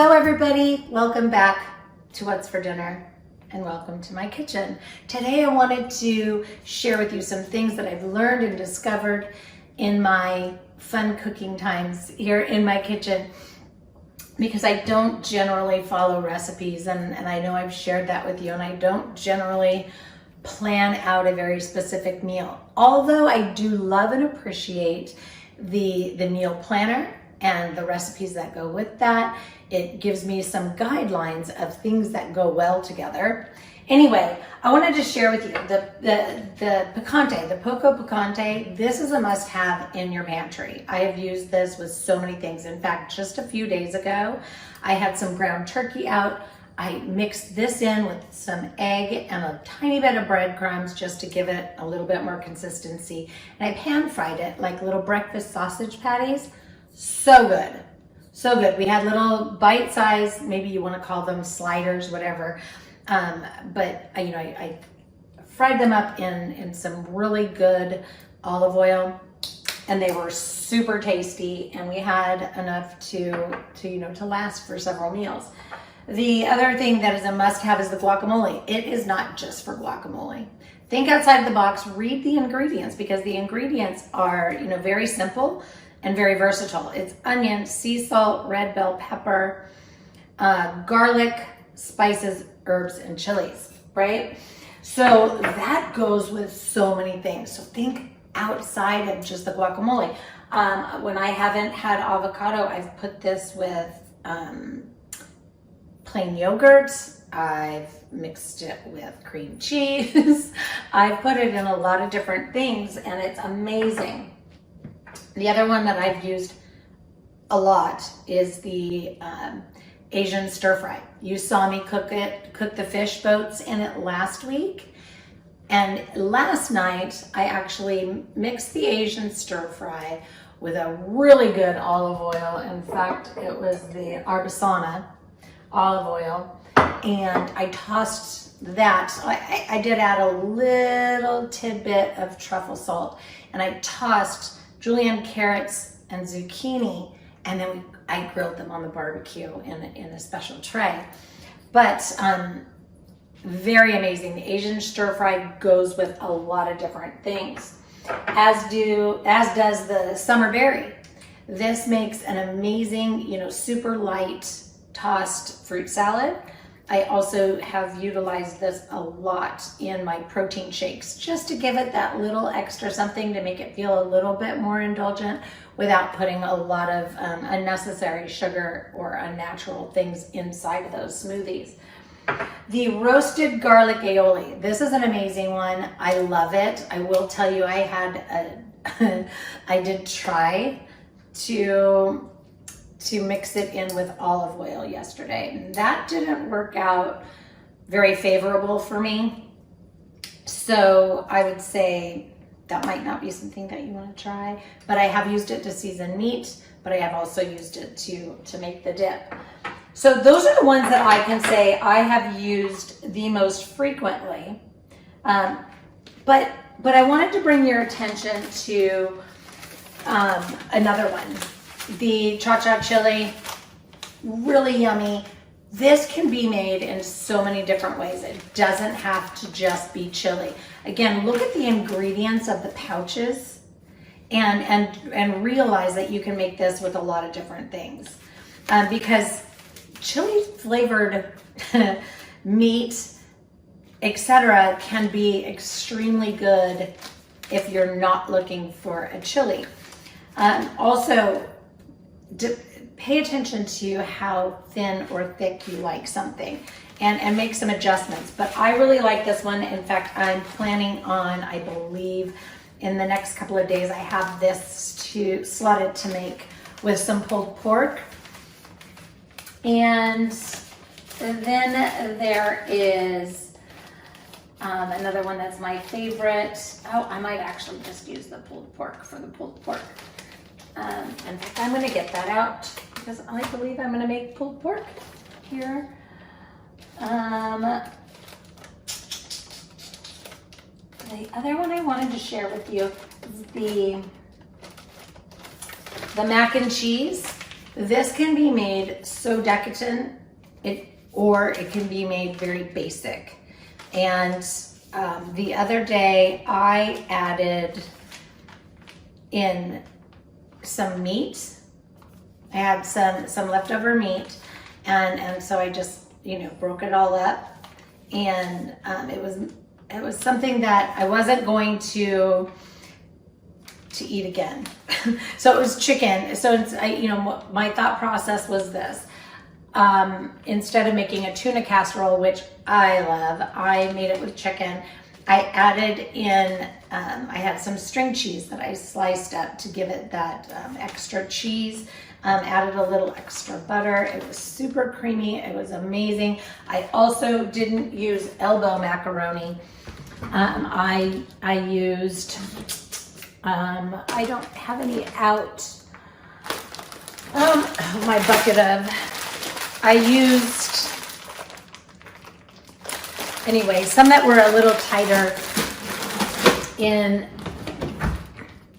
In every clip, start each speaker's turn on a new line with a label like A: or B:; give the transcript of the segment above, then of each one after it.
A: Hello everybody, welcome back to What's for Dinner and welcome to my kitchen. Today I wanted to share with you some things that I've learned and discovered in my fun cooking times here in my kitchen, because I don't generally follow recipes and I know I've shared that with you, and I don't generally plan out a very specific meal. Although I do love and appreciate the meal planner and the recipes that go with that. It gives me some guidelines of things that go well together. Anyway, I wanted to share with you the picante, the poco picante. This is a must-have in your pantry. I have used this with so many things. In fact, just a few days ago, I had some ground turkey out. I mixed this in with some egg and a tiny bit of breadcrumbs just to give it a little bit more consistency. And I pan-fried it like little breakfast sausage patties. So good. So good. We had little bite-sized, maybe you want to call them sliders, whatever. But I fried them up in some really good olive oil, and they were super tasty, and we had enough to last for several meals. The other thing that is a must-have is the guacamole. It is not just for guacamole. Think outside the box, read the ingredients, because the ingredients are, very simple and very versatile. It's onion, sea salt, red bell pepper, garlic, spices, herbs, and chilies, right? So that goes with so many things. So think outside of just the guacamole. When I haven't had avocado, I've put this with plain yogurt. I've mixed it with cream cheese. I've put it in a lot of different things, and it's amazing. The other one that I've used a lot is the Asian stir fry. You saw me cook the fish boats in it last week. And last night, I actually mixed the Asian stir fry with a really good olive oil. In fact, it was the Arbesana olive oil. And I tossed that. I did add a little tidbit of truffle salt. And I tossed julienne carrots and zucchini, and then I grilled them on the barbecue in a special tray. But very amazing. The Asian stir fry goes with a lot of different things, as does the summer berry. This makes an amazing, super light tossed fruit salad. I also have utilized this a lot in my protein shakes, just to give it that little extra something to make it feel a little bit more indulgent without putting a lot of unnecessary sugar or unnatural things inside of those smoothies. The roasted garlic aioli. This is an amazing one. I love it. I will tell you, I did try to mix it in with olive oil yesterday. That didn't work out very favorable for me. So I would say that might not be something that you want to try, but I have used it to season meat, but I have also used it to make the dip. So those are the ones that I can say I have used the most frequently. But I wanted to bring your attention to another one. The cha-cha chili, really yummy. This can be made in so many different ways. It doesn't have to just be chili. Again, look at the ingredients of the pouches and realize that you can make this with a lot of different things. Because chili flavored meat, etc., can be extremely good if you're not looking for a chili. Also, pay attention to how thin or thick you like something and make some adjustments. But I really like this one. In fact, I'm planning on, I believe, in the next couple of days, I have this slotted to make with some pulled pork. And then there is another one that's my favorite. Oh, I might actually just use the pulled pork for the pulled pork. In fact, I'm going to get that out because I believe I'm going to make pulled pork here. The other one I wanted to share with you is the mac and cheese. This can be made so decadent, or it can be made very basic. And the other day I added in some meat. I had some leftover meat, and so I just, broke it all up, and it was something that I wasn't going to eat again. So it was chicken. So my thought process was this. Instead of making a tuna casserole, which I love, I made it with chicken. I added in, I had some string cheese that I sliced up to give it that extra cheese. Added a little extra butter. It was super creamy. It was amazing. I also didn't use elbow macaroni. I used, I don't have any out. My bucket of, I used, anyway, some that were a little tighter in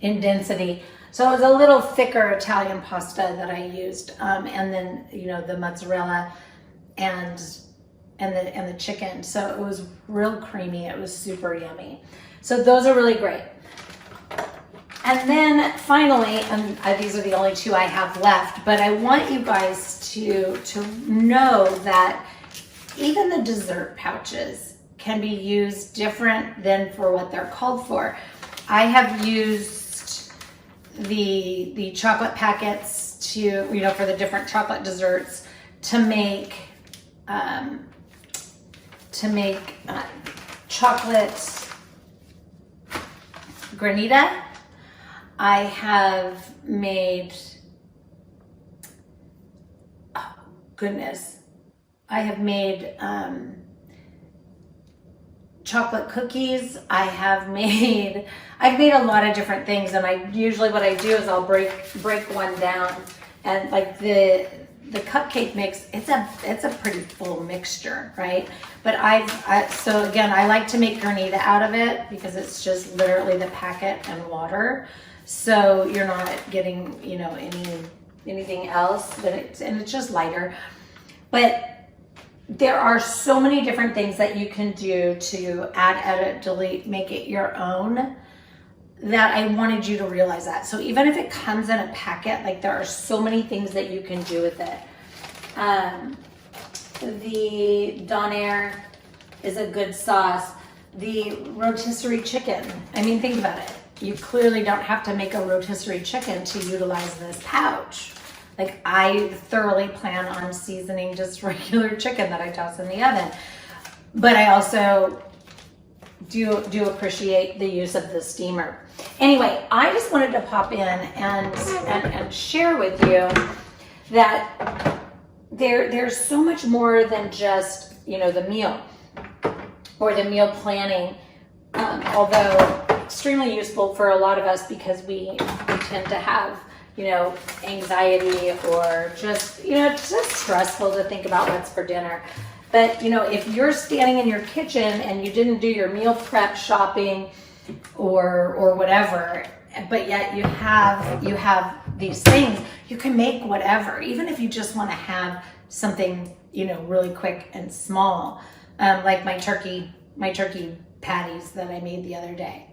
A: density. So it was a little thicker Italian pasta that I used, and then the mozzarella and the chicken. So it was real creamy. It was super yummy. So those are really great. And then finally, and these are the only two I have left, but I want you guys to know that even the dessert pouches can be used different than for what they're called for. I have used the chocolate packets to, for the different chocolate desserts to make chocolate granita. I have made, oh goodness, I have made chocolate cookies. I've made a lot of different things, and what I do is I'll break one down, and like the cupcake mix, it's a pretty full mixture, right? But so again, I like to make granita out of it because it's just literally the packet and water, so you're not getting anything else, and it's just lighter. But there are so many different things that you can do to add, edit, delete, make it your own, that I wanted you to realize that. So even if it comes in a packet, like there are so many things that you can do with it. The Donair is a good sauce. The rotisserie chicken, think about it. You clearly don't have to make a rotisserie chicken to utilize this pouch. Like, I thoroughly plan on seasoning just regular chicken that I toss in the oven. But I also do appreciate the use of the steamer. Anyway, I just wanted to pop in and share with you that there's so much more than just, the meal or the meal planning, although extremely useful for a lot of us because we tend to have anxiety, or just just stressful to think about what's for dinner. But if you're standing in your kitchen and you didn't do your meal prep shopping or whatever, but yet you have these things, you can make whatever, even if you just want to have something really quick and small, like my turkey patties that I made the other day.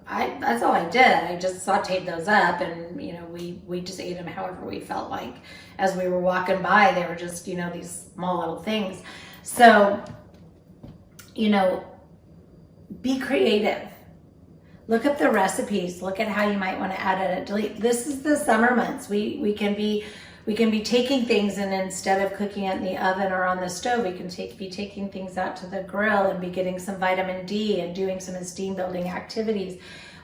A: That's all I did. I just sauteed those up, and we just ate them however we felt like. As we were walking by, they were just these small little things. So be creative. Look up the recipes. Look at how you might want to add it. Delete. This is the summer months. We can be taking things, and instead of cooking it in the oven or on the stove, we can be taking things out to the grill and be getting some vitamin D and doing some esteem building activities.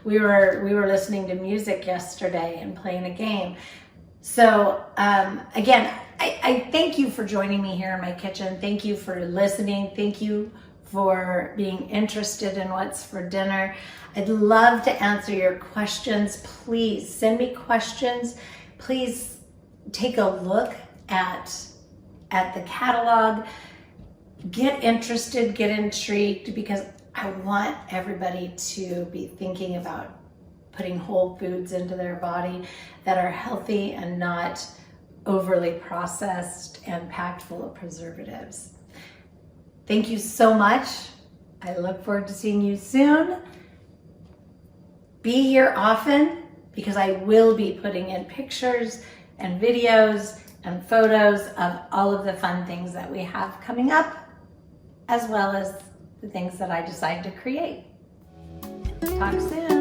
A: We were listening to music yesterday and playing a game. So again, I thank you for joining me here in my kitchen. Thank you for listening. Thank you for being interested in what's for dinner. I'd love to answer your questions. Please send me questions. Please take a look at the catalog. Get interested, get intrigued, because I want everybody to be thinking about putting whole foods into their body that are healthy and not overly processed and packed full of preservatives. Thank you so much. I look forward to seeing you soon. Be here often because I will be putting in pictures and videos and photos of all of the fun things that we have coming up, as well as the things that I decide to create. Talk soon.